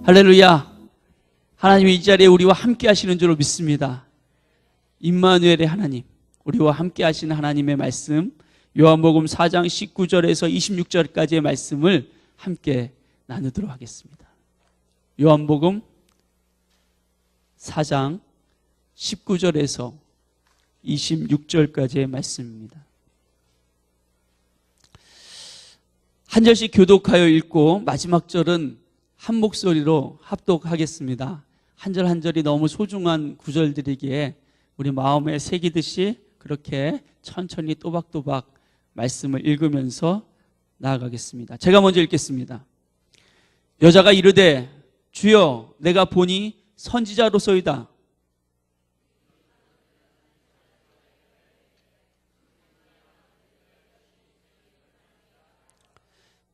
할렐루야. 하나님이 이 자리에 우리와 함께 하시는 줄로 믿습니다. 임마누엘의 하나님, 우리와 함께 하시는 하나님의 말씀, 요한복음 4장 19절에서 26절까지의 말씀을 함께 나누도록 하겠습니다. 요한복음 4장 19절에서 26절까지의 말씀입니다. 한 절씩 교독하여 읽고 마지막 절은 한 목소리로 합독하겠습니다. 한 절 한 절이 너무 소중한 구절들이기에 우리 마음에 새기듯이 그렇게 천천히 또박또박 말씀을 읽으면서 나아가겠습니다. 제가 먼저 읽겠습니다. 여자가 이르되 주여 내가 보니 선지자로소이다.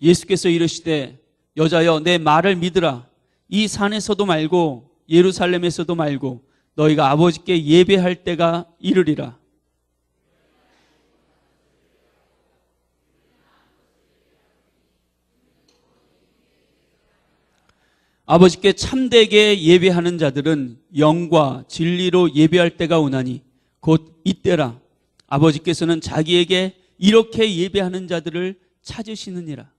예수께서 이르시되 여자여 내 말을 믿으라. 이 산에서도 말고 예루살렘에서도 말고 너희가 아버지께 예배할 때가 이르리라. 아버지께 참되게 예배하는 자들은 영과 진리로 예배할 때가 오나니 곧 이때라. 아버지께서는 자기에게 이렇게 예배하는 자들을 찾으시느니라.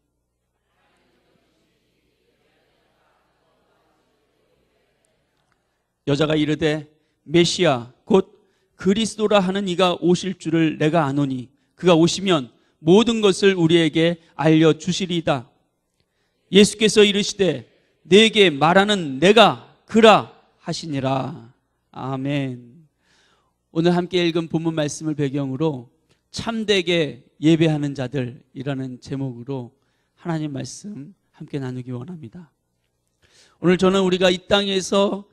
여자가 이르되 메시아 곧 그리스도라 하는 이가 오실 줄을 내가 아노니 그가 오시면 모든 것을 우리에게 알려주시리이다. 예수께서 이르시되 내게 말하는 내가 그라 하시니라. 아멘. 오늘 함께 읽은 본문 말씀을 배경으로 참되게 예배하는 자들이라는 제목으로 하나님 말씀 함께 나누기 원합니다. 오늘 저는 우리가 이 땅에서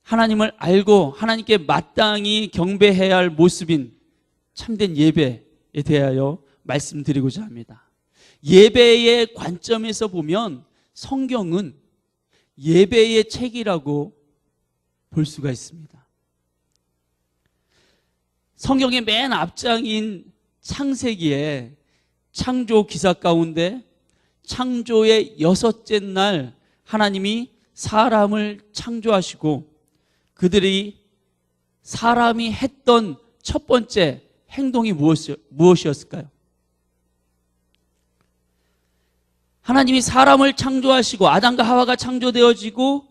하나님을 알고 하나님께 마땅히 경배해야 할 모습인 참된 예배에 대하여 말씀드리고자 합니다. 예배의 관점에서 보면 성경은 예배의 책이라고 볼 수가 있습니다. 성경의 맨 앞장인 창세기에 창조 기사 가운데 창조의 6째 날 하나님이 사람을 창조하시고 그들이 사람이 했던 첫 번째 행동이 무엇이었을까요? 하나님이 사람을 창조하시고 아담과 하와가 창조되어지고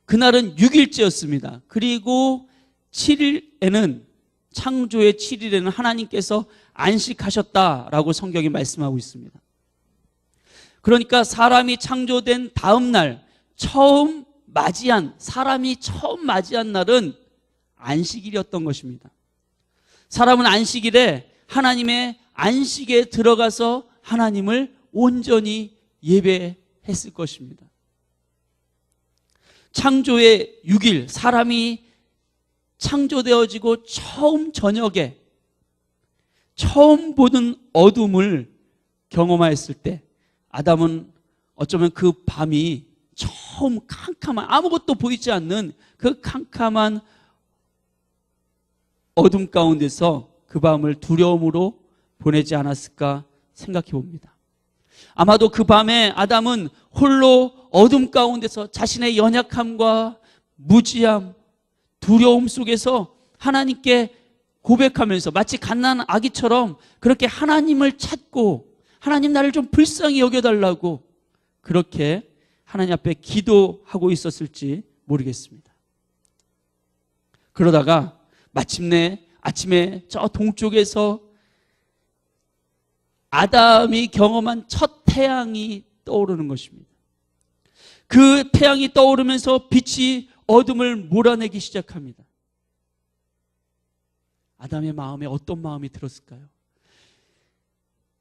그날은 6일째였습니다. 그리고 7일에는 창조의 7일에는 하나님께서 안식하셨다라고 성경이 말씀하고 있습니다. 그러니까 사람이 창조된 다음 날 사람이 처음 맞이한 날은 안식일이었던 것입니다. 사람은 안식일에 하나님의 안식에 들어가서 하나님을 온전히 예배했을 것입니다. 창조의 6일, 사람이 창조되어지고 처음 저녁에 처음 보는 어둠을 경험하였을 때 아담은 어쩌면 그 밤이 처음 캄캄한 아무것도 보이지 않는 그 캄캄한 어둠 가운데서 그 밤을 두려움으로 보내지 않았을까 생각해 봅니다. 아마도 그 밤에 아담은 홀로 어둠 가운데서 자신의 연약함과 무지함, 두려움 속에서 하나님께 고백하면서 마치 갓난 아기처럼 그렇게 하나님을 찾고 하나님 나를 좀 불쌍히 여겨달라고 그렇게 하나님 앞에 기도하고 있었을지 모르겠습니다. 그러다가 마침내 아침에 저 동쪽에서 아담이 경험한 첫 태양이 떠오르는 것입니다. 그 태양이 떠오르면서 빛이 어둠을 몰아내기 시작합니다. 아담의 마음에 어떤 마음이 들었을까요?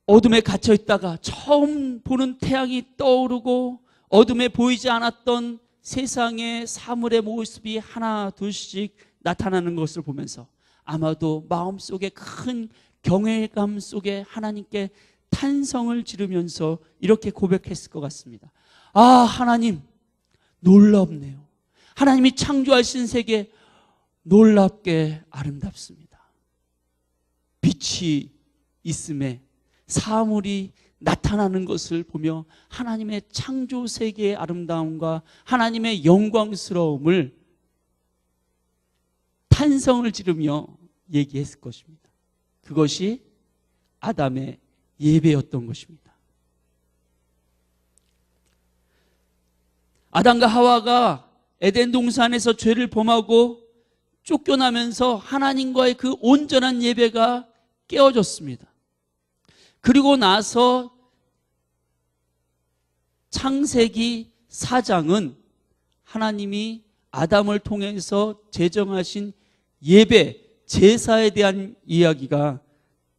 어둠에 갇혀 있다가 처음 보는 태양이 떠오르고 어둠에 보이지 않았던 세상의 사물의 모습이 하나 둘씩 나타나는 것을 보면서 아마도 마음속에 큰 경외감 속에 하나님께 탄성을 지르면서 이렇게 고백했을 것 같습니다. 아, 하나님 놀랍네요. 하나님이 창조하신 세계 놀랍게 아름답습니다. 빛이 있음에 사물이 나타나는 것을 보며 하나님의 창조 세계의 아름다움과 하나님의 영광스러움을 탄성을 지르며 얘기했을 것입니다. 그것이 아담의 예배였던 것입니다. 아담과 하와가 에덴 동산에서 죄를 범하고 쫓겨나면서 하나님과의 그 온전한 예배가 깨어졌습니다. 그리고 나서 창세기 4장은 하나님이 아담을 통해서 제정하신 예배, 제사에 대한 이야기가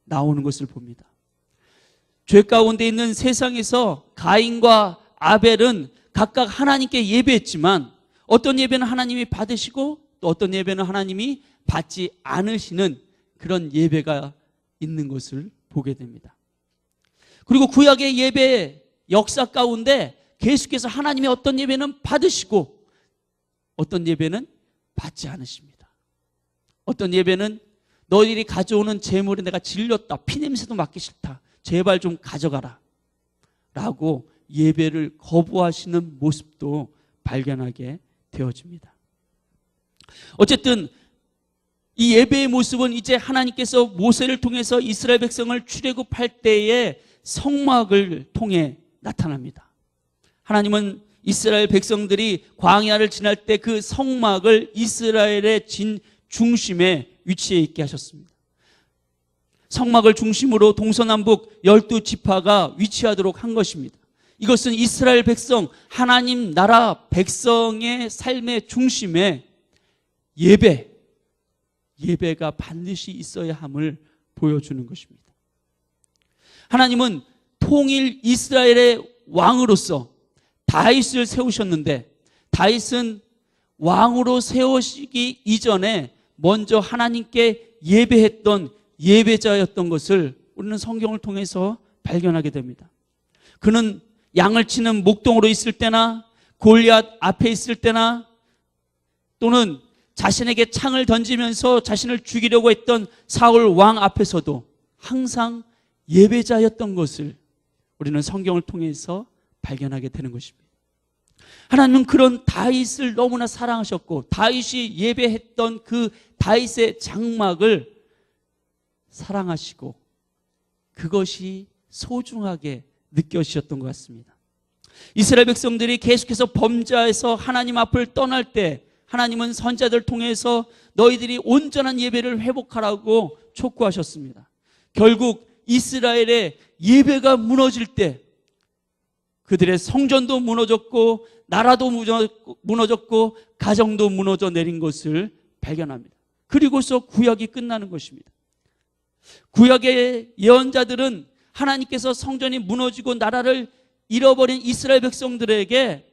나오는 것을 봅니다. 죄 가운데 있는 세상에서 가인과 아벨은 각각 하나님께 예배했지만 어떤 예배는 하나님이 받으시고 또 어떤 예배는 하나님이 받지 않으시는 그런 예배가 있는 것을 보게 됩니다. 그리고 구약의 예배 역사 가운데 계속해서 하나님의 어떤 예배는 받으시고 어떤 예배는 받지 않으십니다. 어떤 예배는 너희들이 가져오는 제물에 내가 질렸다, 피냄새도 맡기 싫다, 제발 좀 가져가라 라고 예배를 거부하시는 모습도 발견하게 되어집니다. 어쨌든 이 예배의 모습은 이제 하나님께서 모세를 통해서 이스라엘 백성을 출애굽할 때의 성막을 통해 나타납니다. 하나님은 이스라엘 백성들이 광야를 지날 때 그 성막을 이스라엘의 중심에 위치해 있게 하셨습니다. 성막을 중심으로 동서남북 12지파가 위치하도록 한 것입니다. 이것은 이스라엘 백성, 하나님 나라 백성의 삶의 중심에 예배가 반드시 있어야 함을 보여주는 것입니다. 하나님은 통일 이스라엘의 왕으로서 다윗을 세우셨는데 다윗은 왕으로 세우시기 이전에 먼저 하나님께 예배했던 예배자였던 것을 우리는 성경을 통해서 발견하게 됩니다. 그는 양을 치는 목동으로 있을 때나 골리앗 앞에 있을 때나 또는 자신에게 창을 던지면서 자신을 죽이려고 했던 사울 왕 앞에서도 항상 예배자였던 것을 우리는 성경을 통해서 발견하게 되는 것입니다. 하나님은 그런 다윗을 너무나 사랑하셨고 다윗이 예배했던 그 다윗의 장막을 사랑하시고 그것이 소중하게 느껴지셨던 것 같습니다. 이스라엘 백성들이 계속해서 범죄해서 하나님 앞을 떠날 때 하나님은 선자들 통해서 너희들이 온전한 예배를 회복하라고 촉구하셨습니다. 결국 이스라엘의 예배가 무너질 때 그들의 성전도 무너졌고 나라도 무너졌고 가정도 무너져 내린 것을 발견합니다. 그리고서 구약이 끝나는 것입니다. 구약의 예언자들은 하나님께서 성전이 무너지고 나라를 잃어버린 이스라엘 백성들에게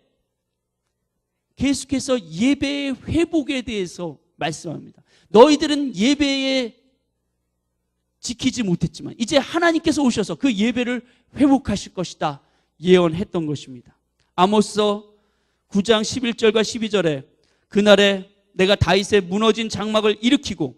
계속해서 예배의 회복에 대해서 말씀합니다. 너희들은 예배에 지키지 못했지만 이제 하나님께서 오셔서 그 예배를 회복하실 것이다 예언했던 것입니다. 아모스 9장 11절과 12절에 그날에 내가 다윗의 무너진 장막을 일으키고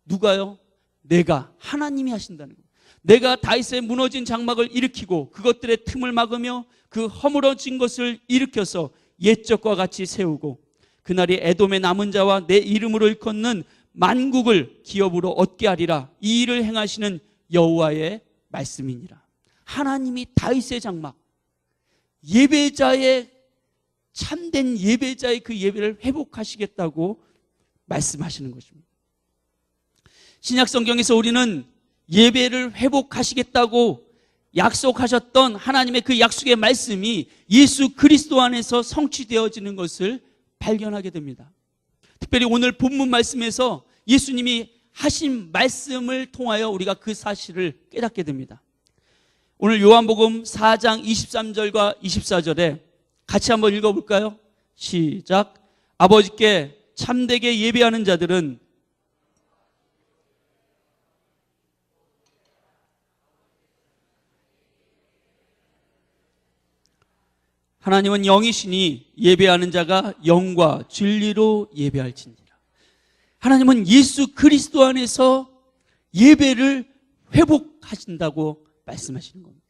누가요? 내가 하나님이 하신다는 겁니다. 내가 다윗의 무너진 장막을 일으키고 그것들의 틈을 막으며 그 허물어진 것을 일으켜서 옛적과 같이 세우고 그날이 에돔의 남은 자와 내 이름으로 일컫는 만국을 기업으로 얻게 하리라. 이 일을 행하시는 여호와의 말씀이니라. 하나님이 다윗의 장막, 예배자의 참된 예배자의 그 예배를 회복하시겠다고 말씀하시는 것입니다. 신약 성경에서 우리는 예배를 회복하시겠다고 약속하셨던 하나님의 그 약속의 말씀이 예수 그리스도 안에서 성취되어지는 것을 발견하게 됩니다. 특별히 오늘 본문 말씀에서 예수님이 하신 말씀을 통하여 우리가 그 사실을 깨닫게 됩니다. 오늘 요한복음 4장 23절과 24절에 같이 한번 읽어볼까요? 시작. 아버지께 참되게 예배하는 자들은 하나님은 영이시니 예배하는 자가 영과 진리로 예배할지니라. 하나님은 예수 그리스도 안에서 예배를 회복하신다고 말씀하시는 겁니다.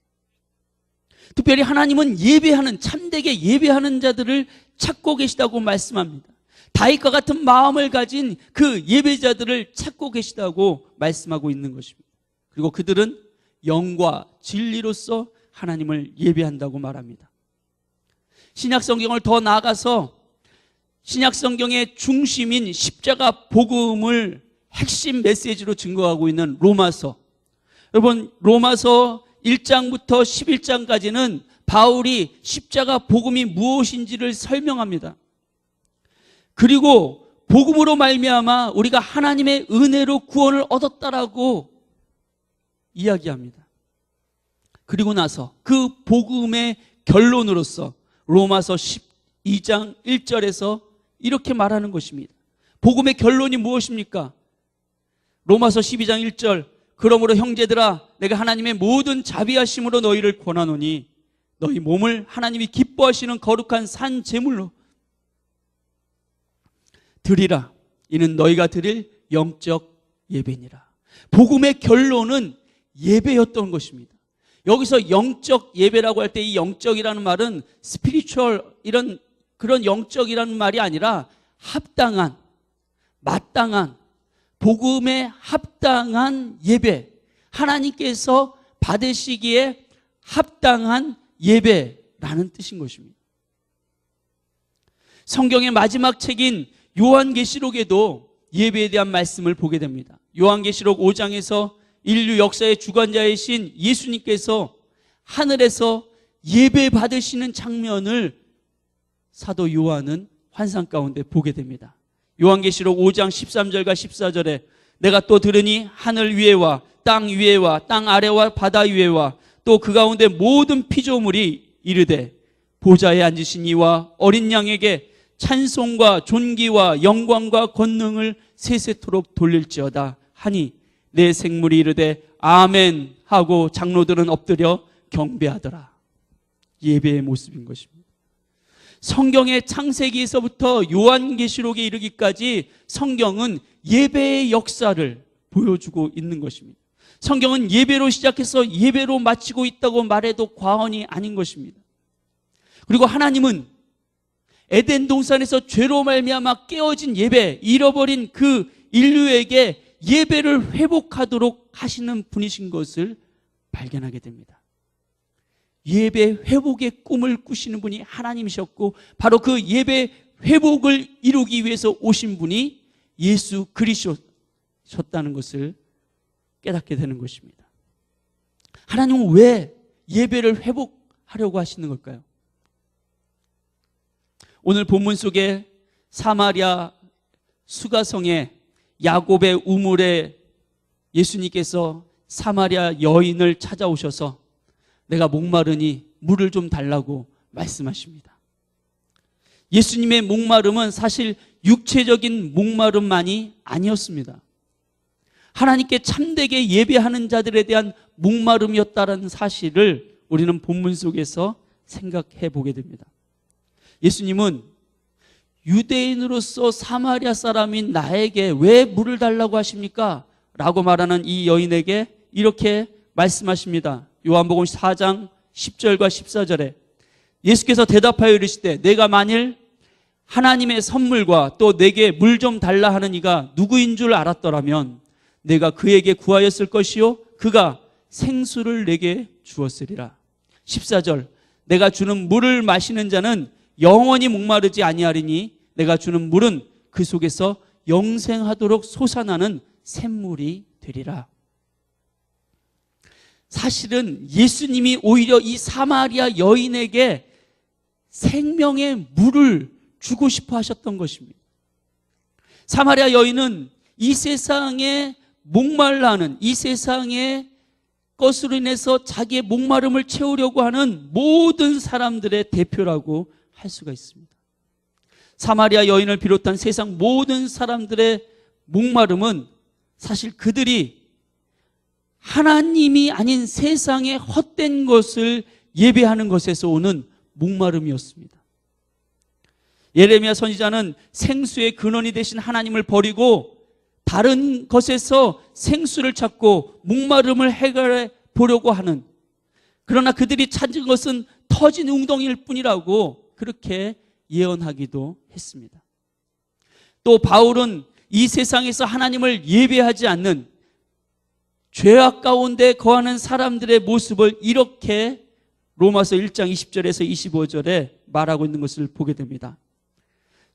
특별히 하나님은 예배하는, 참되게 예배하는 자들을 찾고 계시다고 말씀합니다. 다윗과 같은 마음을 가진 그 예배자들을 찾고 계시다고 말씀하고 있는 것입니다. 그리고 그들은 영과 진리로서 하나님을 예배한다고 말합니다. 신약 성경을 더 나아가서 신약 성경의 중심인 십자가 복음을 핵심 메시지로 증거하고 있는 로마서. 여러분, 로마서 1장부터 11장까지는 바울이 십자가 복음이 무엇인지를 설명합니다. 그리고 복음으로 말미암아 우리가 하나님의 은혜로 구원을 얻었다라고 이야기합니다. 그리고 나서 그 복음의 결론으로서 로마서 12장 1절에서 이렇게 말하는 것입니다. 복음의 결론이 무엇입니까? 로마서 12장 1절, 그러므로 형제들아 내가 하나님의 모든 자비하심으로 너희를 권하노니 너희 몸을 하나님이 기뻐하시는 거룩한 산 제물로 드리라. 이는 너희가 드릴 영적 예배니라. 복음의 결론은 예배였던 것입니다. 여기서 영적 예배라고 할 때 이 영적이라는 말은 스피리추얼 이런 그런 영적이라는 말이 아니라 합당한, 마땅한, 복음에 합당한 예배, 하나님께서 받으시기에 합당한 예배라는 뜻인 것입니다. 성경의 마지막 책인 요한계시록에도 예배에 대한 말씀을 보게 됩니다. 요한계시록 5장에서 인류 역사의 주관자이신 예수님께서 하늘에서 예배 받으시는 장면을 사도 요한은 환상 가운데 보게 됩니다. 요한계시록 5장 13절과 14절에 내가 또 들으니 하늘 위에와 땅 위에와 땅 아래와 바다 위에와 또 그 가운데 모든 피조물이 이르되 보좌에 앉으신 이와 어린 양에게 찬송과 존귀와 영광과 권능을 세세토록 돌릴지어다 하니 내 생물이 이르되 아멘 하고 장로들은 엎드려 경배하더라. 예배의 모습인 것입니다. 성경의 창세기에서부터 요한계시록에 이르기까지 성경은 예배의 역사를 보여주고 있는 것입니다. 성경은 예배로 시작해서 예배로 마치고 있다고 말해도 과언이 아닌 것입니다. 그리고 하나님은 에덴 동산에서 죄로 말미암아 깨어진 예배, 잃어버린 그 인류에게 예배를 회복하도록 하시는 분이신 것을 발견하게 됩니다. 예배 회복의 꿈을 꾸시는 분이 하나님이셨고 바로 그 예배 회복을 이루기 위해서 오신 분이 예수 그리스도셨다는 것을 깨닫게 되는 것입니다. 하나님은 왜 예배를 회복하려고 하시는 걸까요? 오늘 본문 속에 사마리아 수가성에 야곱의 우물에 예수님께서 사마리아 여인을 찾아오셔서 내가 목마르니 물을 좀 달라고 말씀하십니다. 예수님의 목마름은 사실 육체적인 목마름만이 아니었습니다. 하나님께 참되게 예배하는 자들에 대한 목마름이었다는 사실을 우리는 본문 속에서 생각해 보게 됩니다. 예수님은 유대인으로서 사마리아 사람인 나에게 왜 물을 달라고 하십니까? 라고 말하는 이 여인에게 이렇게 말씀하십니다. 요한복음 4장 10절과 14절에 예수께서 대답하여 이르시되 내가 만일 하나님의 선물과 또 내게 물 좀 달라 하는 이가 누구인 줄 알았더라면 내가 그에게 구하였을 것이요 그가 생수를 내게 주었으리라. 14절 내가 주는 물을 마시는 자는 영원히 목마르지 아니하리니 내가 주는 물은 그 속에서 영생하도록 솟아나는 샘물이 되리라. 사실은 예수님이 오히려 이 사마리아 여인에게 생명의 물을 주고 싶어 하셨던 것입니다. 사마리아 여인은 이 세상에 목말라하는 이 세상의 것으로 인해서 자기의 목마름을 채우려고 하는 모든 사람들의 대표라고 할 수가 있습니다. 사마리아 여인을 비롯한 세상 모든 사람들의 목마름은 사실 그들이 하나님이 아닌 세상의 헛된 것을 예배하는 것에서 오는 목마름이었습니다. 예레미야 선지자는 생수의 근원이 되신 하나님을 버리고 다른 것에서 생수를 찾고 목마름을 해결해 보려고 하는 그러나 그들이 찾은 것은 터진 웅덩이일 뿐이라고 그렇게 예언하기도 했습니다. 또 바울은 이 세상에서 하나님을 예배하지 않는 죄악 가운데 거하는 사람들의 모습을 이렇게 로마서 1장 20절에서 25절에 말하고 있는 것을 보게 됩니다.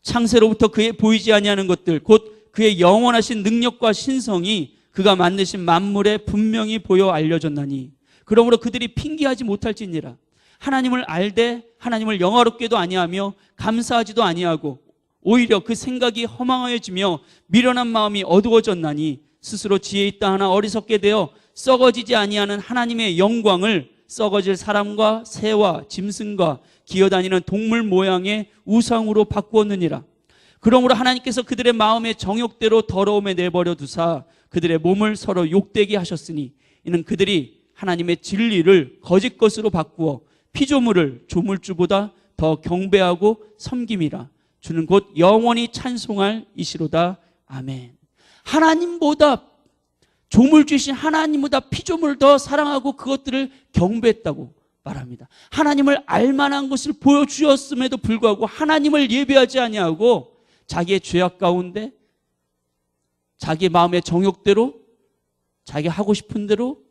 창세로부터 그의 보이지 아니하는 것들 곧 그의 영원하신 능력과 신성이 그가 만드신 만물에 분명히 보여 알려졌나니 그러므로 그들이 핑계하지 못할지니라. 하나님을 알되 하나님을 영화롭게도 아니하며 감사하지도 아니하고 오히려 그 생각이 허망하여지며 미련한 마음이 어두워졌나니 스스로 지혜 있다 하나 어리석게 되어 썩어지지 아니하는 하나님의 영광을 썩어질 사람과 새와 짐승과 기어다니는 동물 모양의 우상으로 바꾸었느니라. 그러므로 하나님께서 그들의 마음의 정욕대로 더러움에 내버려 두사 그들의 몸을 서로 욕되게 하셨으니 이는 그들이 하나님의 진리를 거짓 것으로 바꾸어 피조물을 조물주보다 더 경배하고 섬김이라. 주는 곧 영원히 찬송할 이시로다. 아멘. 하나님보다 조물주신 하나님보다 피조물을 더 사랑하고 그것들을 경배했다고 말합니다. 하나님을 알만한 것을 보여주었음에도 불구하고 하나님을 예배하지 아니하고 자기의 죄악 가운데 자기 마음의 정욕대로 자기 하고 싶은 대로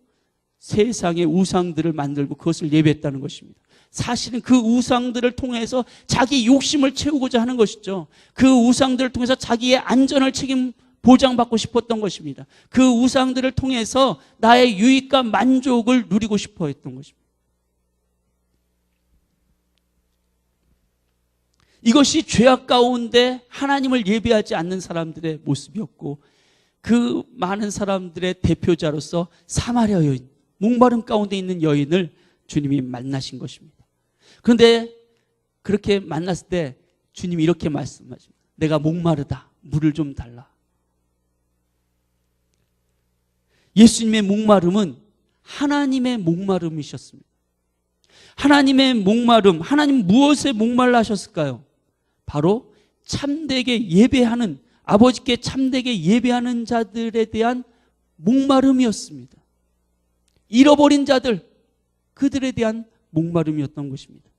세상의 우상들을 만들고 그것을 예배했다는 것입니다. 사실은 그 우상들을 통해서 자기 욕심을 채우고자 하는 것이죠. 그 우상들을 통해서 자기의 안전을 보장받고 싶었던 것입니다. 그 우상들을 통해서 나의 유익과 만족을 누리고 싶어 했던 것입니다. 이것이 죄악 가운데 하나님을 예배하지 않는 사람들의 모습이었고 그 많은 사람들의 대표자로서 사마리아 여인, 목마름 가운데 있는 여인을 주님이 만나신 것입니다. 그런데 그렇게 만났을 때 주님이 이렇게 말씀하십니다. 내가 목마르다. 물을 좀 달라. 예수님의 목마름은 하나님의 목마름이셨습니다. 하나님의 목마름, 하나님 무엇에 목말라 하셨을까요? 바로 참되게 예배하는, 아버지께 참되게 예배하는 자들에 대한 목마름이었습니다. 잃어버린 자들, 그들에 대한 목마름이었던 것입니다.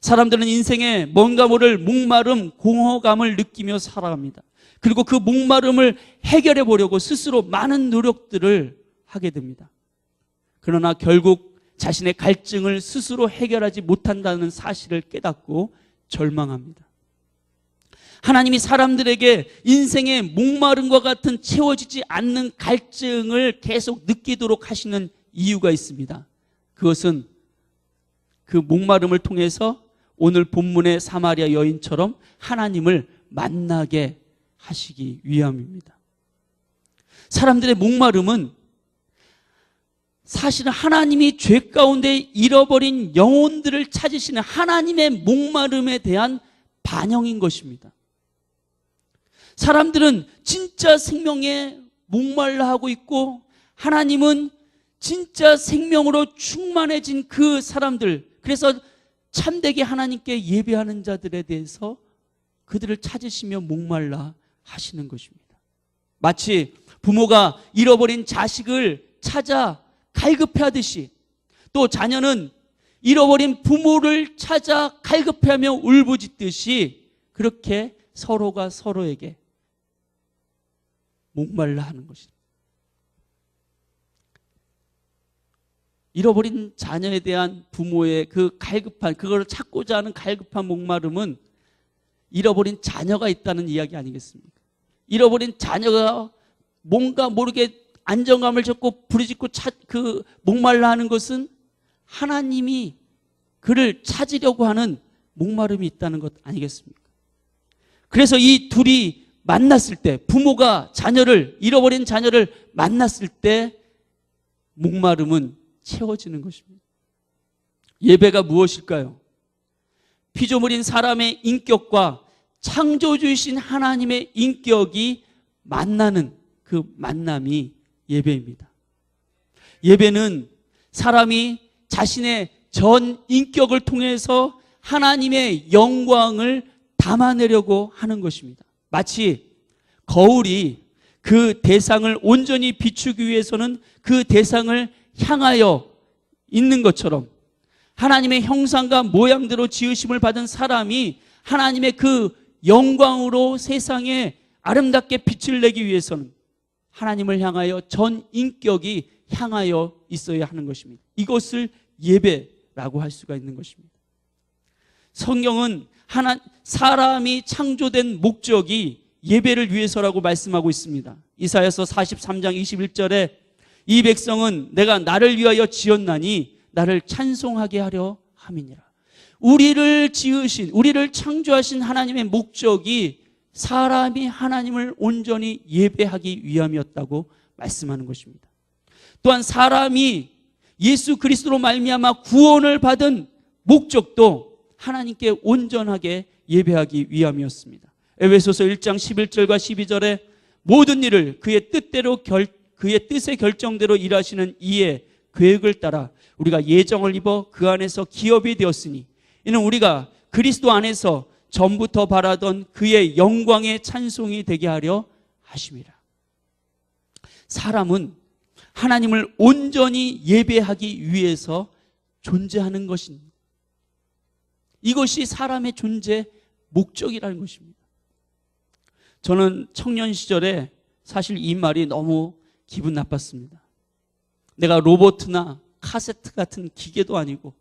사람들은 인생에 뭔가 모를 목마름, 공허감을 느끼며 살아갑니다. 그리고 그 목마름을 해결해 보려고 스스로 많은 노력들을 하게 됩니다. 그러나 결국 자신의 갈증을 스스로 해결하지 못한다는 사실을 깨닫고 절망합니다. 하나님이 사람들에게 인생의 목마름과 같은 채워지지 않는 갈증을 계속 느끼도록 하시는 이유가 있습니다. 그것은 그 목마름을 통해서 오늘 본문의 사마리아 여인처럼 하나님을 만나게 하시기 위함입니다. 사람들의 목마름은 사실은 하나님이 죄 가운데 잃어버린 영혼들을 찾으시는 하나님의 목마름에 대한 반영인 것입니다. 사람들은 진짜 생명에 목말라 하고 있고 하나님은 진짜 생명으로 충만해진 그 사람들, 그래서 참되게 하나님께 예배하는 자들에 대해서 그들을 찾으시며 목말라 하시는 것입니다. 마치 부모가 잃어버린 자식을 찾아 갈급해하듯이 또 자녀는 잃어버린 부모를 찾아 갈급해하며 울부짖듯이 그렇게 서로가 서로에게 목말라 하는 것입니다. 잃어버린 자녀에 대한 부모의 그 갈급한, 그걸 찾고자 하는 갈급한 목마름은 잃어버린 자녀가 있다는 이야기 아니겠습니까? 잃어버린 자녀가 뭔가 모르게 안정감을 찾고 부르짖고 목말라 하는 것은 하나님이 그를 찾으려고 하는 목마름이 있다는 것 아니겠습니까? 그래서 이 둘이 만났을 때, 부모가 잃어버린 자녀를 만났을 때 목마름은 채워지는 것입니다. 예배가 무엇일까요? 피조물인 사람의 인격과 창조주이신 하나님의 인격이 만나는 그 만남이 예배입니다. 예배는 사람이 자신의 전 인격을 통해서 하나님의 영광을 담아내려고 하는 것입니다. 마치 거울이 그 대상을 온전히 비추기 위해서는 그 대상을 향하여 있는 것처럼 하나님의 형상과 모양대로 지으심을 받은 사람이 하나님의 그 영광으로 세상에 아름답게 빛을 내기 위해서는 하나님을 향하여 전 인격이 향하여 있어야 하는 것입니다. 이것을 예배라고 할 수가 있는 것입니다. 성경은 사람이 창조된 목적이 예배를 위해서라고 말씀하고 있습니다. 이사야서 43장 21절에 이 백성은 내가 나를 위하여 지었나니 나를 찬송하게 하려 함이니라. 우리를 지으신, 우리를 창조하신 하나님의 목적이 사람이 하나님을 온전히 예배하기 위함이었다고 말씀하는 것입니다. 또한 사람이 예수 그리스도로 말미암아 구원을 받은 목적도 하나님께 온전하게 예배하기 위함이었습니다. 에베소서 1장 11절과 12절에 모든 일을 그의 뜻대로 그의 뜻의 결정대로 일하시는 이의 계획을 따라 우리가 예정을 입어 그 안에서 기업이 되었으니 이는 우리가 그리스도 안에서 전부터 바라던 그의 영광의 찬송이 되게 하려 하심이라. 사람은 하나님을 온전히 예배하기 위해서 존재하는 것입니다. 이것이 사람의 존재 목적이라는 것입니다. 저는 청년 시절에 사실 이 말이 너무 기분 나빴습니다. 내가 로봇이나 카세트 같은 기계도 아니고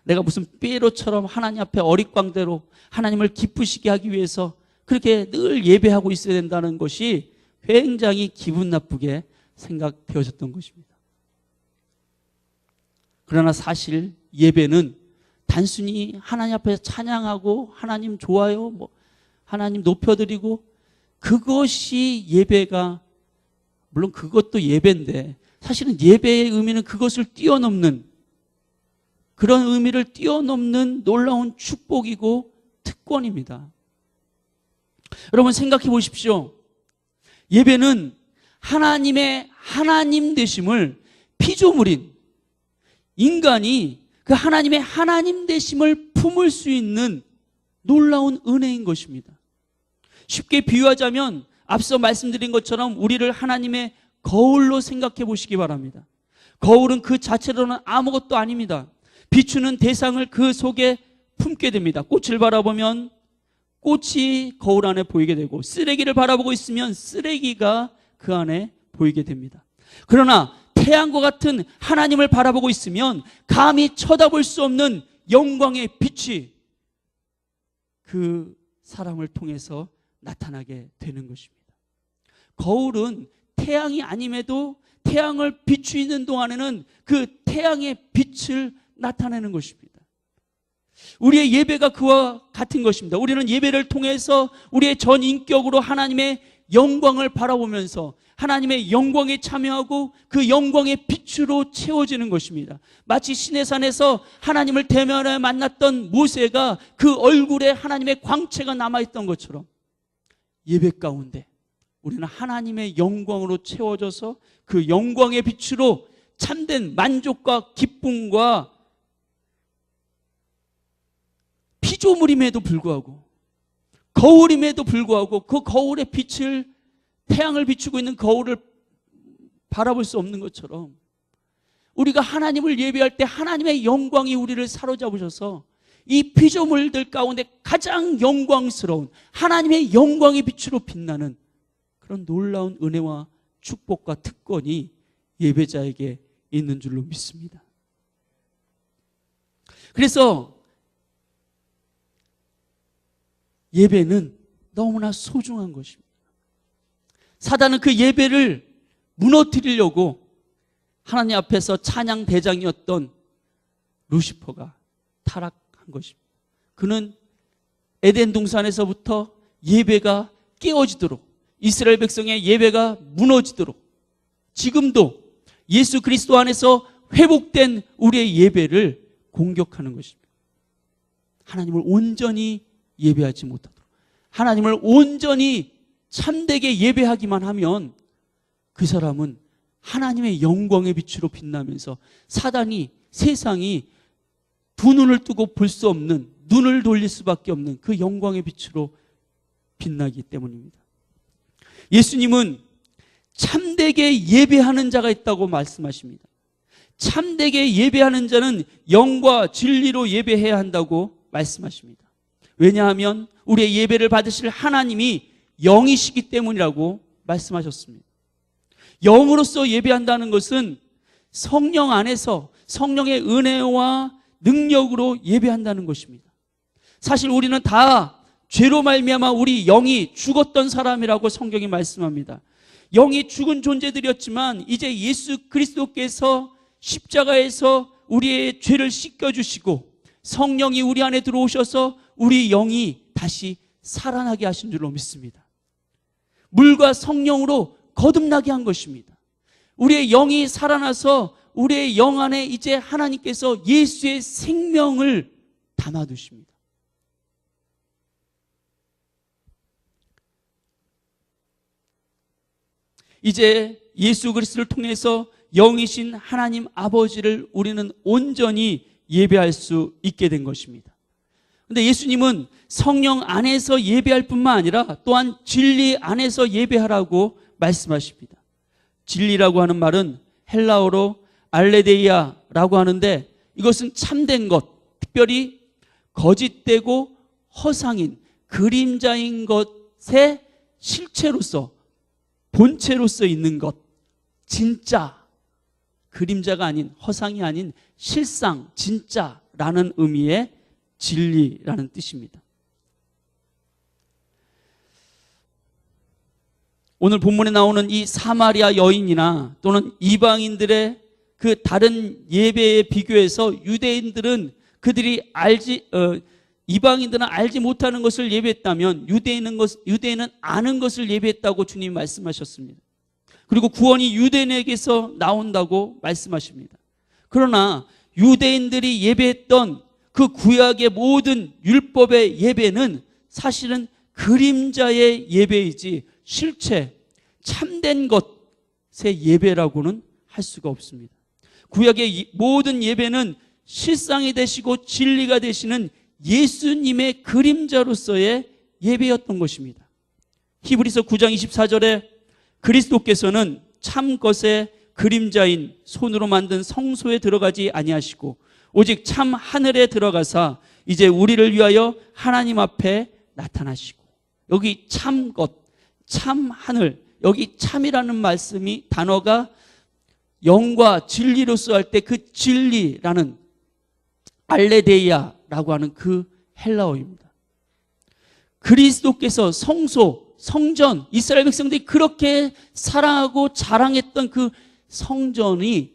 내가 무슨 삐에로처럼 하나님 앞에 어릿광대로 하나님을 기쁘시게 하기 위해서 그렇게 늘 예배하고 있어야 된다는 것이 굉장히 기분 나쁘게 생각되어졌던 것입니다. 그러나 사실 예배는 단순히 하나님 앞에 찬양하고 하나님 좋아요, 하나님 높여드리고 그것이 예배가, 물론 그것도 예배인데 사실은 예배의 의미는 그것을 뛰어넘는, 그런 의미를 뛰어넘는 놀라운 축복이고 특권입니다. 여러분 생각해 보십시오. 예배는 하나님의 하나님 되심을 피조물인 인간이 그 하나님의 하나님 되심을 품을 수 있는 놀라운 은혜인 것입니다. 쉽게 비유하자면 앞서 말씀드린 것처럼 우리를 하나님의 거울로 생각해 보시기 바랍니다. 거울은 그 자체로는 아무것도 아닙니다. 비추는 대상을 그 속에 품게 됩니다. 꽃을 바라보면 꽃이 거울 안에 보이게 되고 쓰레기를 바라보고 있으면 쓰레기가 그 안에 보이게 됩니다. 그러나 태양과 같은 하나님을 바라보고 있으면 감히 쳐다볼 수 없는 영광의 빛이 그 사람을 통해서 나타나게 되는 것입니다. 거울은 태양이 아님에도 태양을 비추는 동안에는 그 태양의 빛을 나타내는 것입니다. 우리의 예배가 그와 같은 것입니다. 우리는 예배를 통해서 우리의 전 인격으로 하나님의 영광을 바라보면서 하나님의 영광에 참여하고 그 영광의 빛으로 채워지는 것입니다. 마치 시내산에서 하나님을 대면에 만났던 모세가 그 얼굴에 하나님의 광채가 남아있던 것처럼 예배 가운데 우리는 하나님의 영광으로 채워져서 그 영광의 빛으로 참된 만족과 기쁨과 피조물임에도 불구하고 거울임에도 불구하고 그 거울의 빛을, 태양을 비추고 있는 거울을 바라볼 수 없는 것처럼 우리가 하나님을 예배할 때 하나님의 영광이 우리를 사로잡으셔서 이 피조물들 가운데 가장 영광스러운 하나님의 영광의 빛으로 빛나는 그런 놀라운 은혜와 축복과 특권이 예배자에게 있는 줄로 믿습니다. 그래서 예배는 너무나 소중한 것입니다. 사단은 그 예배를 무너뜨리려고 하나님 앞에서 찬양 대장이었던 루시퍼가 타락한 것입니다. 그는 에덴 동산에서부터 예배가 깨어지도록, 이스라엘 백성의 예배가 무너지도록 지금도 예수 그리스도 안에서 회복된 우리의 예배를 공격하는 것입니다. 하나님을 온전히 예배하지 못하도록, 하나님을 온전히 참되게 예배하기만 하면 그 사람은 하나님의 영광의 빛으로 빛나면서 사단이, 세상이 두 눈을 뜨고 볼 수 없는, 눈을 돌릴 수밖에 없는 그 영광의 빛으로 빛나기 때문입니다. 예수님은 참되게 예배하는 자가 있다고 말씀하십니다. 참되게 예배하는 자는 영과 진리로 예배해야 한다고 말씀하십니다. 왜냐하면 우리의 예배를 받으실 하나님이 영이시기 때문이라고 말씀하셨습니다. 영으로서 예배한다는 것은 성령 안에서 성령의 은혜와 능력으로 예배한다는 것입니다. 사실 우리는 다 죄로 말미암아 우리 영이 죽었던 사람이라고 성경이 말씀합니다. 영이 죽은 존재들이었지만 이제 예수 그리스도께서 십자가에서 우리의 죄를 씻겨주시고 성령이 우리 안에 들어오셔서 우리 영이 다시 살아나게 하신 줄로 믿습니다. 물과 성령으로 거듭나게 한 것입니다. 우리의 영이 살아나서 우리의 영 안에 이제 하나님께서 예수의 생명을 담아두십니다. 이제 예수 그리스도를 통해서 영이신 하나님 아버지를 우리는 온전히 예배할 수 있게 된 것입니다. 그런데 예수님은 성령 안에서 예배할 뿐만 아니라 또한 진리 안에서 예배하라고 말씀하십니다. 진리라고 하는 말은 헬라어로 알레데이아라고 하는데 이것은 참된 것, 특별히 거짓되고 허상인 그림자인 것의 실체로서 본체로서 있는 것, 진짜, 그림자가 아닌 허상이 아닌 실상, 진짜라는 의미의 진리라는 뜻입니다. 오늘 본문에 나오는 이 사마리아 여인이나 또는 이방인들의 그 다른 예배에 비교해서 유대인들은 그들이 이방인들은 알지 못하는 것을 예배했다면 유대인은 아는 것을 예배했다고 주님이 말씀하셨습니다. 그리고 구원이 유대인에게서 나온다고 말씀하십니다. 그러나 유대인들이 예배했던 그 구약의 모든 율법의 예배는 사실은 그림자의 예배이지 실체, 참된 것의 예배라고는 할 수가 없습니다. 구약의 모든 예배는 실상이 되시고 진리가 되시는 예수님의 그림자로서의 예배였던 것입니다. 히브리서 9장 24절에 그리스도께서는 참 것의 그림자인 손으로 만든 성소에 들어가지 아니하시고 오직 참 하늘에 들어가사 이제 우리를 위하여 하나님 앞에 나타나시고, 여기 참 것, 참 하늘, 여기 참이라는 말씀이 단어가 영과 진리로서 할 때 그 진리라는 알레데이아라고 하는 그 헬라어입니다. 그리스도께서 성소, 성전, 이스라엘 백성들이 그렇게 사랑하고 자랑했던 그 성전이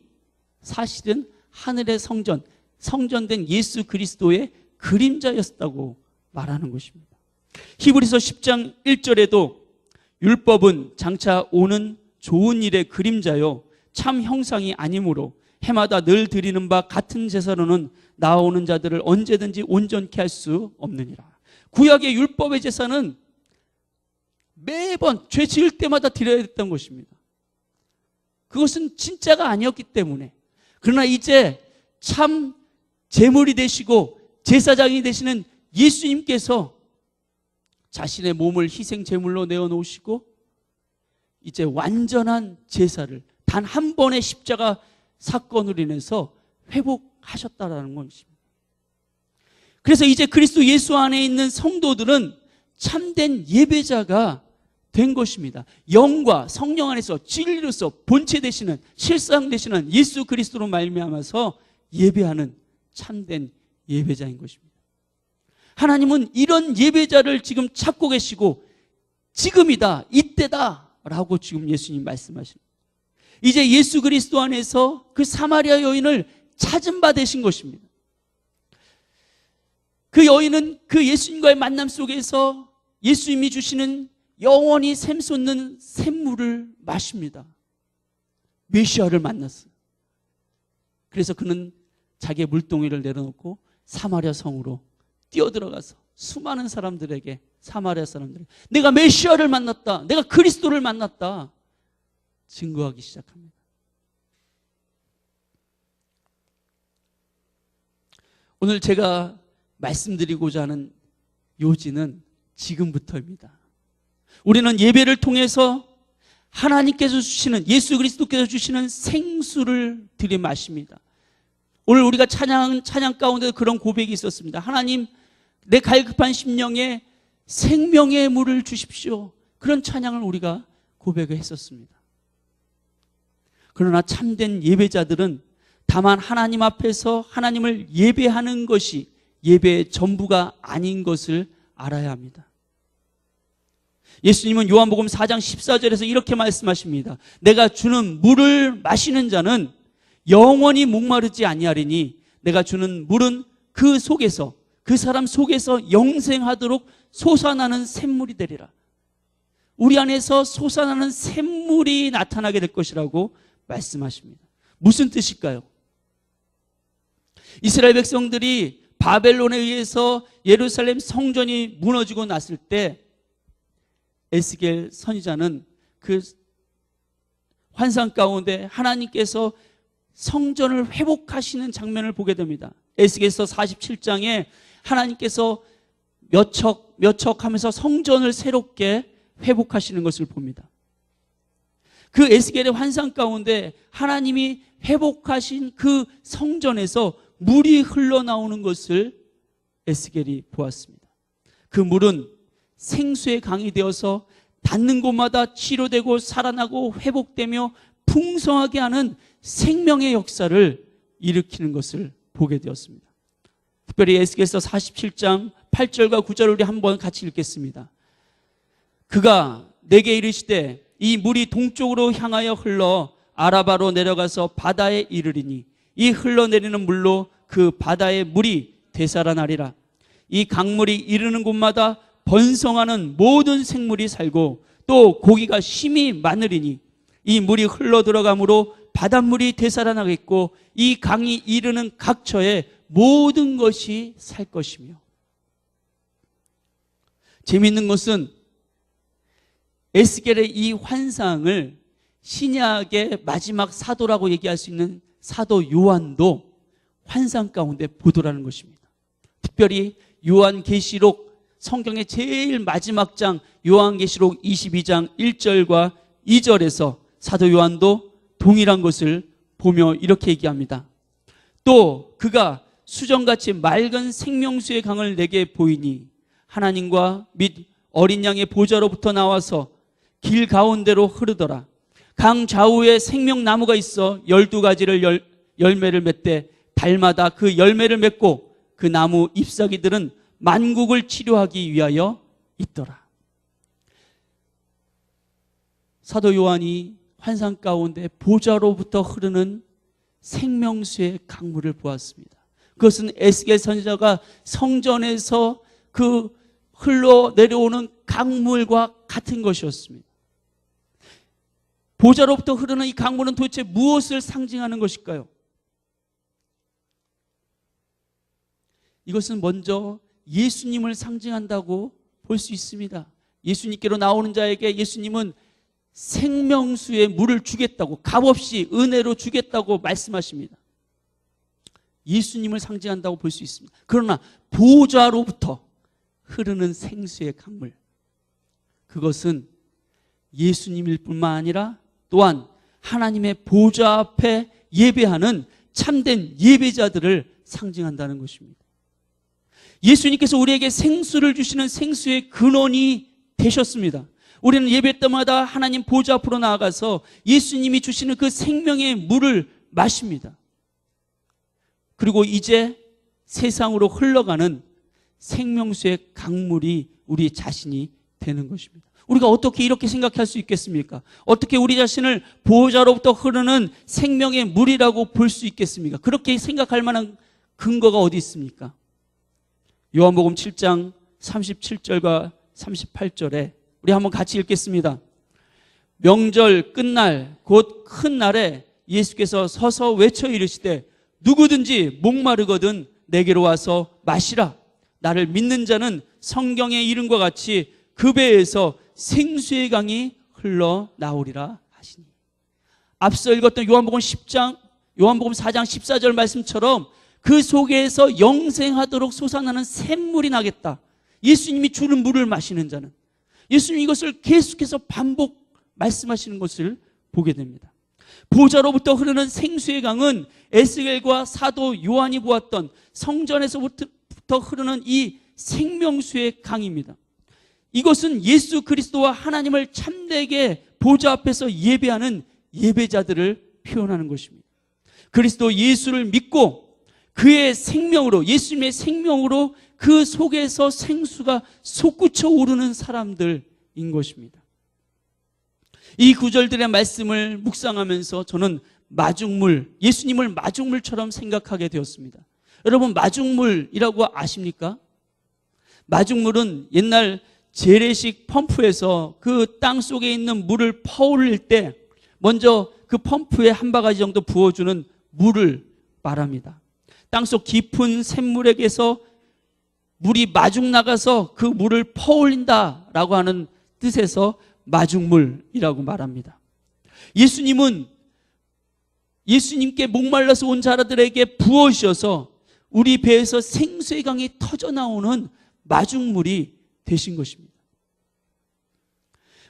사실은 하늘의 성전, 성전된 예수 그리스도의 그림자였다고 말하는 것입니다. 히브리서 10장 1절에도 율법은 장차 오는 좋은 일의 그림자요 참 형상이 아니므로 해마다 늘 드리는 바 같은 제사로는 나아오는 자들을 언제든지 온전케 할 수 없느니라. 구약의 율법의 제사는 매번 죄 지을 때마다 드려야 했던 것입니다. 그것은 진짜가 아니었기 때문에. 그러나 이제 참 제물이 되시고 제사장이 되시는 예수님께서 자신의 몸을 희생 제물로 내어놓으시고 이제 완전한 제사를 단 한 번의 십자가 사건으로 인해서 회복하셨다라는 것입니다. 그래서 이제 그리스도 예수 안에 있는 성도들은 참된 예배자가 된 것입니다. 영과 성령 안에서 진리로서 본체 되시는 실상 되시는 예수 그리스도로 말미암아서 예배하는 참된 예배자인 것입니다. 하나님은 이런 예배자를 지금 찾고 계시고 지금이다, 이때다 라고 지금 예수님 말씀하십니다. 이제 예수 그리스도 안에서 그 사마리아 여인을 찾은 바 되신 것입니다. 그 여인은 그 예수님과의 만남 속에서 예수님이 주시는 영원히 샘솟는 샘물을 마십니다. 메시아를 만났어요. 그래서 그는 자기의 물동이를 내려놓고 사마리아 성으로 뛰어들어가서 수많은 사람들에게, 사마리아 사람들에게 내가 메시아를 만났다, 내가 그리스도를 만났다 증거하기 시작합니다. 오늘 제가 말씀드리고자 하는 요지는 지금부터입니다. 우리는 예배를 통해서 하나님께서 주시는, 예수 그리스도께서 주시는 생수를 들이마십니다. 오늘 우리가 찬양 가운데 그런 고백이 있었습니다. 하나님, 내 갈급한 심령에 생명의 물을 주십시오. 그런 찬양을 우리가 고백을 했었습니다. 그러나 참된 예배자들은 다만 하나님 앞에서 하나님을 예배하는 것이 예배의 전부가 아닌 것을 알아야 합니다. 예수님은 요한복음 4장 14절에서 이렇게 말씀하십니다. 내가 주는 물을 마시는 자는 영원히 목마르지 아니하리니 내가 주는 물은 그 속에서, 그 사람 속에서 영생하도록 솟아나는 샘물이 되리라. 우리 안에서 솟아나는 샘물이 나타나게 될 것이라고 말씀하십니다. 무슨 뜻일까요? 이스라엘 백성들이 바벨론에 의해서 예루살렘 성전이 무너지고 났을 때 에스겔 선지자는 그 환상 가운데 하나님께서 성전을 회복하시는 장면을 보게 됩니다. 에스겔서 47장에 하나님께서 몇 척 하면서 성전을 새롭게 회복하시는 것을 봅니다. 그 에스겔의 환상 가운데 하나님이 회복하신 그 성전에서 물이 흘러나오는 것을 에스겔이 보았습니다. 그 물은 생수의 강이 되어서 닿는 곳마다 치료되고 살아나고 회복되며 풍성하게 하는 생명의 역사를 일으키는 것을 보게 되었습니다. 특별히 에스겔서 47장 8절과 9절을 우리 한번 같이 읽겠습니다. 그가 내게 이르시되 이 물이 동쪽으로 향하여 흘러 아라바로 내려가서 바다에 이르리니 이 흘러내리는 물로 그 바다의 물이 되살아나리라. 이 강물이 이르는 곳마다 번성하는 모든 생물이 살고 또 고기가 심히 많으리니 이 물이 흘러 들어가므로 바닷물이 되살아나겠고 이 강이 이르는 각처에 모든 것이 살 것이며. 재미있는 것은 에스겔의 이 환상을 신약의 마지막 사도라고 얘기할 수 있는 사도 요한도 환상 가운데 보도라는 것입니다. 특별히 요한계시록, 성경의 제일 마지막 장 요한계시록 22장 1절과 2절에서 사도 요한도 동일한 것을 보며 이렇게 얘기합니다. 또 그가 수정같이 맑은 생명수의 강을 내게 보이니 하나님과 및 어린 양의 보좌로부터 나와서 길 가운데로 흐르더라. 강 좌우에 생명나무가 있어 12가지를 열매를 맺되 달마다 그 열매를 맺고 그 나무 잎사귀들은 만국을 치료하기 위하여 있더라. 사도 요한이 환상 가운데 보좌로부터 흐르는 생명수의 강물을 보았습니다. 그것은 에스겔 선지자가 성전에서 그 흘러내려오는 강물과 같은 것이었습니다. 보좌로부터 흐르는 이 강물은 도대체 무엇을 상징하는 것일까요? 이것은 먼저 예수님을 상징한다고 볼 수 있습니다. 예수님께로 나오는 자에게 예수님은 생명수의 물을 주겠다고, 값없이 은혜로 주겠다고 말씀하십니다. 예수님을 상징한다고 볼 수 있습니다. 그러나 보좌로부터 흐르는 생수의 강물, 그것은 예수님일 뿐만 아니라 또한 하나님의 보좌 앞에 예배하는 참된 예배자들을 상징한다는 것입니다. 예수님께서 우리에게 생수를 주시는 생수의 근원이 되셨습니다. 우리는 예배 때마다 하나님 보좌 앞으로 나아가서 예수님이 주시는 그 생명의 물을 마십니다. 그리고 이제 세상으로 흘러가는 생명수의 강물이 우리 자신이 되는 것입니다. 우리가 어떻게 이렇게 생각할 수 있겠습니까? 어떻게 우리 자신을 보호자로부터 흐르는 생명의 물이라고 볼 수 있겠습니까? 그렇게 생각할 만한 근거가 어디 있습니까? 요한복음 7장 37절과 38절에 우리 한번 같이 읽겠습니다. 명절 끝날 곧 큰 날에 예수께서 서서 외쳐 이르시되 누구든지 목마르거든 내게로 와서 마시라. 나를 믿는 자는 성경의 이름과 같이 그 배에서 생수의 강이 흘러나오리라 하시니. 앞서 읽었던 요한복음 4장 14절 말씀처럼 그 속에서 영생하도록 솟아나는 샘물이 나겠다. 예수님이 주는 물을 마시는 자는, 예수님이 이것을 계속해서 반복 말씀하시는 것을 보게 됩니다. 보좌로부터 흐르는 생수의 강은 에스겔과 사도 요한이 보았던 성전에서부터 흐르는 이 생명수의 강입니다. 이것은 예수 그리스도와 하나님을 참되게 보좌 앞에서 예배하는 예배자들을 표현하는 것입니다. 그리스도 예수를 믿고 그의 생명으로, 예수님의 생명으로 그 속에서 생수가 솟구쳐 오르는 사람들인 것입니다. 이 구절들의 말씀을 묵상하면서 저는 마중물, 예수님을 마중물처럼 생각하게 되었습니다. 여러분, 마중물이라고 아십니까? 마중물은 옛날 재래식 펌프에서 그 땅 속에 있는 물을 퍼올릴 때 먼저 그 펌프에 한 바가지 정도 부어주는 물을 말합니다. 땅속 깊은 샘물에게서 물이 마중 나가서 그 물을 퍼올린다라고 하는 뜻에서 마중물이라고 말합니다. 예수님은 예수님께 목말라서 온 자들에게 부어주셔서 우리 배에서 생수의 강이 터져나오는 마중물이 되신 것입니다.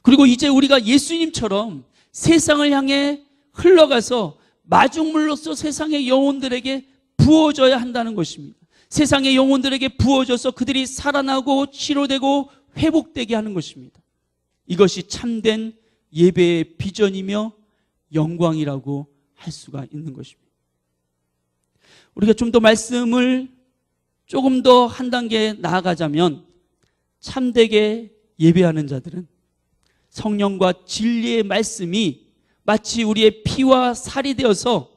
그리고 이제 우리가 예수님처럼 세상을 향해 흘러가서 마중물로서 세상의 영혼들에게 부어져야 한다는 것입니다. 세상의 영혼들에게 부어져서 그들이 살아나고 치료되고 회복되게 하는 것입니다. 이것이 참된 예배의 비전이며 영광이라고 할 수가 있는 것입니다. 우리가 좀 더 말씀을 조금 더 한 단계 나아가자면 참되게 예배하는 자들은 성령과 진리의 말씀이 마치 우리의 피와 살이 되어서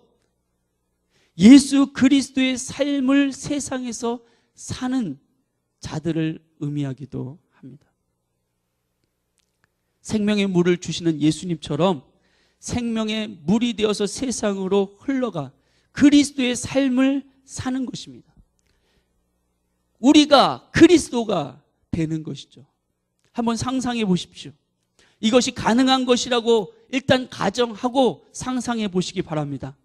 예수 그리스도의 삶을 세상에서 사는 자들을 의미하기도 합니다. 생명의 물을 주시는 예수님처럼 생명의 물이 되어서 세상으로 흘러가 그리스도의 삶을 사는 것입니다. 우리가 그리스도가 되는 것이죠. 한번 상상해 보십시오. 이것이 가능한 것이라고 일단 가정하고 상상해 보시기 바랍니다.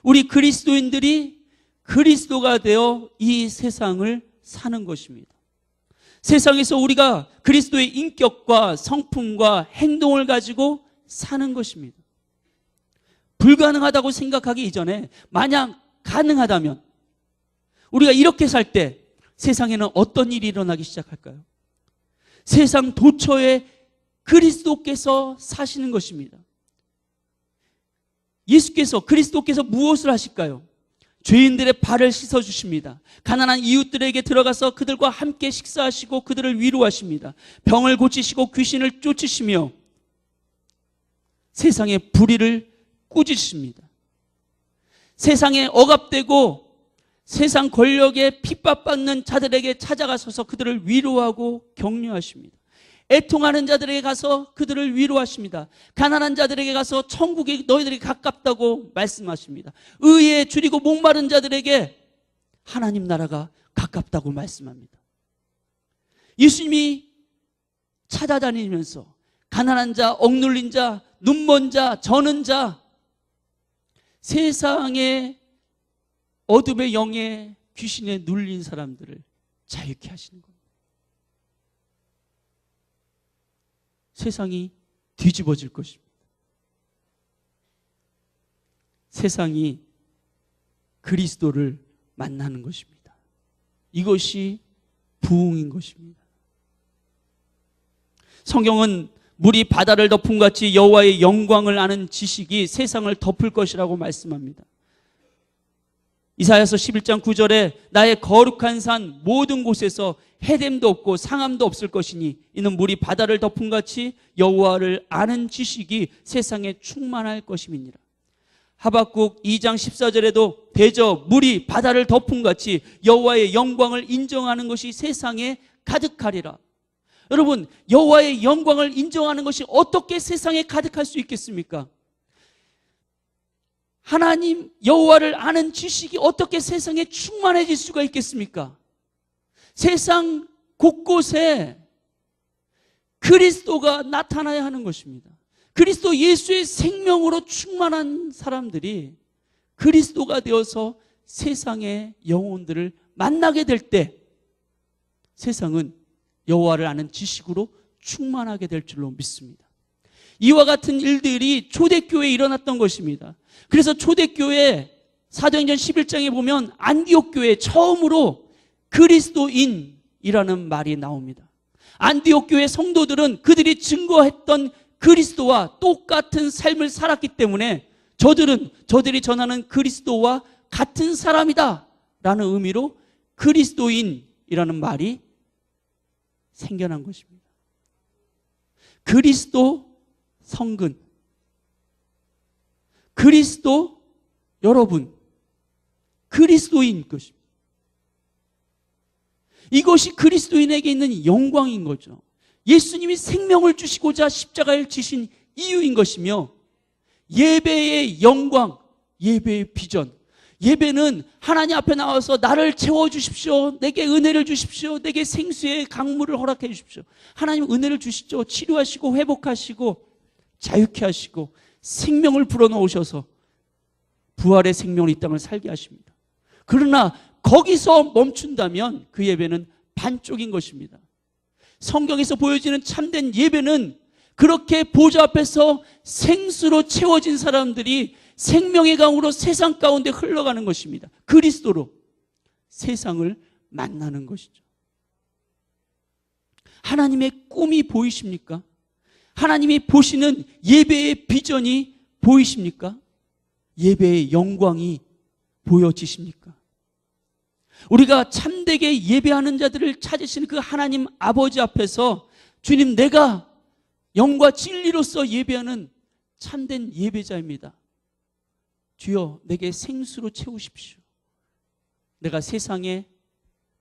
우리 그리스도인들이 그리스도가 되어 이 세상을 사는 것입니다. 세상에서 우리가 그리스도의 인격과 성품과 행동을 가지고 사는 것입니다. 불가능하다고 생각하기 이전에 만약 가능하다면 우리가 이렇게 살 때 세상에는 어떤 일이 일어나기 시작할까요? 세상 도처에 그리스도께서 사시는 것입니다. 그리스도께서 무엇을 하실까요? 죄인들의 발을 씻어주십니다. 가난한 이웃들에게 들어가서 그들과 함께 식사하시고 그들을 위로하십니다. 병을 고치시고 귀신을 쫓으시며 세상의 불의를 꾸짖으십니다. 세상에 억압되고 세상 권력에 핍박받는 자들에게 찾아가셔서 그들을 위로하고 격려하십니다. 애통하는 자들에게 가서 그들을 위로하십니다. 가난한 자들에게 가서 천국에 너희들이 가깝다고 말씀하십니다. 의에 줄이고 목마른 자들에게 하나님 나라가 가깝다고 말씀합니다. 예수님이 찾아다니면서 가난한 자, 억눌린 자, 눈먼 자, 저는 자, 세상의 어둠의 영에 귀신에 눌린 사람들을 자유케 하시는 겁니다. 세상이 뒤집어질 것입니다. 세상이 그리스도를 만나는 것입니다. 이것이 부흥인 것입니다. 성경은 물이 바다를 덮음 같이 여호와의 영광을 아는 지식이 세상을 덮을 것이라고 말씀합니다. 이사야서 11장 9절에 나의 거룩한 산 모든 곳에서 해됨도 없고 상함도 없을 것이니 이는 물이 바다를 덮음 같이 여호와를 아는 지식이 세상에 충만할 것임이니라. 하박국 2장 14절에도 대저 물이 바다를 덮음 같이 여호와의 영광을 인정하는 것이 세상에 가득하리라. 여러분, 여호와의 영광을 인정하는 것이 어떻게 세상에 가득할 수 있겠습니까? 하나님 여호와를 아는 지식이 어떻게 세상에 충만해질 수가 있겠습니까? 세상 곳곳에 그리스도가 나타나야 하는 것입니다. 그리스도 예수의 생명으로 충만한 사람들이 그리스도가 되어서 세상의 영혼들을 만나게 될 때 세상은 여호와를 아는 지식으로 충만하게 될 줄로 믿습니다. 이와 같은 일들이 초대교회에 일어났던 것입니다. 그래서 초대교회 사도행전 11장에 보면 안디옥 교회에 처음으로 그리스도인이라는 말이 나옵니다. 안디옥 교회 성도들은 그들이 증거했던 그리스도와 똑같은 삶을 살았기 때문에 저들이 전하는 그리스도와 같은 사람이다 라는 의미로 그리스도인이라는 말이 생겨난 것입니다. 그리스도 성근, 그리스도 여러분, 그리스도인 것입니다. 이것이 그리스도인에게 있는 영광인 거죠. 예수님이 생명을 주시고자 십자가를 지신 이유인 것이며, 예배의 영광, 예배의 비전, 예배는 하나님 앞에 나와서 나를 채워주십시오, 내게 은혜를 주십시오, 내게 생수의 강물을 허락해 주십시오. 하나님 은혜를 주시죠. 치료하시고 회복하시고 자유케 하시고 생명을 불어넣으셔서 부활의 생명을 이 땅을 살게 하십니다. 그러나 거기서 멈춘다면 그 예배는 반쪽인 것입니다. 성경에서 보여지는 참된 예배는 그렇게 보좌 앞에서 생수로 채워진 사람들이 생명의 강으로 세상 가운데 흘러가는 것입니다. 그리스도로 세상을 만나는 것이죠. 하나님의 꿈이 보이십니까? 하나님이 보시는 예배의 비전이 보이십니까? 예배의 영광이 보여지십니까? 우리가 참되게 예배하는 자들을 찾으시는 그 하나님 아버지 앞에서 주님, 내가 영과 진리로서 예배하는 참된 예배자입니다. 주여, 내게 생수로 채우십시오. 내가 세상에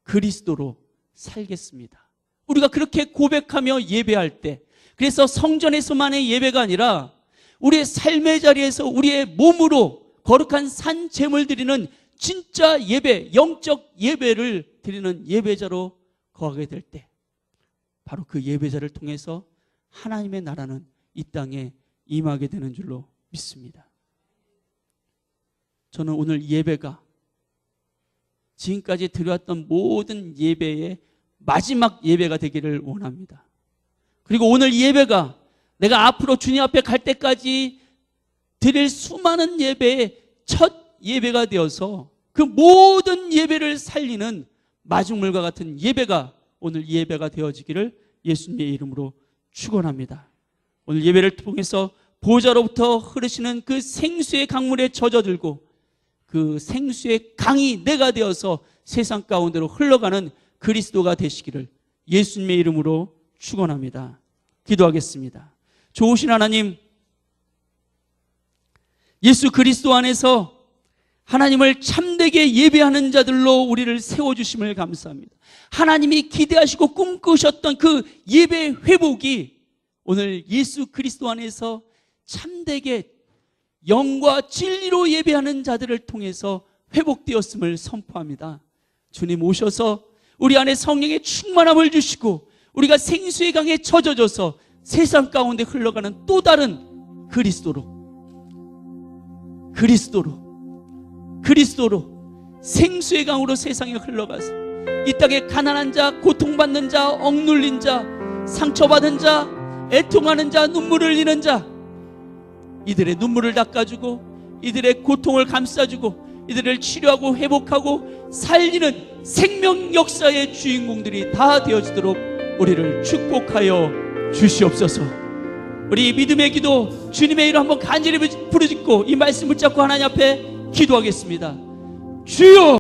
그리스도로 살겠습니다. 우리가 그렇게 고백하며 예배할 때, 그래서 성전에서만의 예배가 아니라 우리의 삶의 자리에서 우리의 몸으로 거룩한 산 제물 드리는 진짜 예배, 영적 예배를 드리는 예배자로 거하게 될 때, 바로 그 예배자를 통해서 하나님의 나라는 이 땅에 임하게 되는 줄로 믿습니다. 저는 오늘 예배가 지금까지 드려왔던 모든 예배의 마지막 예배가 되기를 원합니다. 그리고 오늘 예배가 내가 앞으로 주님 앞에 갈 때까지 드릴 수많은 예배의 첫 예배가 되어서 그 모든 예배를 살리는 마중물과 같은 예배가 오늘 예배가 되어지기를 예수님의 이름으로 축원합니다. 오늘 예배를 통해서 보좌로부터 흐르시는 그 생수의 강물에 젖어들고 그 생수의 강이 내가 되어서 세상 가운데로 흘러가는 그리스도가 되시기를 예수님의 이름으로 축원합니다. 기도하겠습니다. 좋으신 하나님, 예수 그리스도 안에서 하나님을 참되게 예배하는 자들로 우리를 세워주심을 감사합니다. 하나님이 기대하시고 꿈꾸셨던 그 예배 회복이 오늘 예수 그리스도 안에서 참되게 영과 진리로 예배하는 자들을 통해서 회복되었음을 선포합니다. 주님 오셔서 우리 안에 성령의 충만함을 주시고 우리가 생수의 강에 젖어져서 세상 가운데 흘러가는 또 다른 그리스도로 생수의 강으로 세상에 흘러가서 이 땅에 가난한 자, 고통받는 자, 억눌린 자, 상처받은 자, 애통하는 자, 눈물을 흘리는 자, 이들의 눈물을 닦아주고 이들의 고통을 감싸주고 이들을 치료하고 회복하고 살리는 생명 역사의 주인공들이 다 되어지도록 우리를 축복하여 주시옵소서. 우리 믿음의 기도 주님의 이름 한번 간절히 부르짖고 이 말씀을 잡고 하나님 앞에 기도하겠습니다. 주여!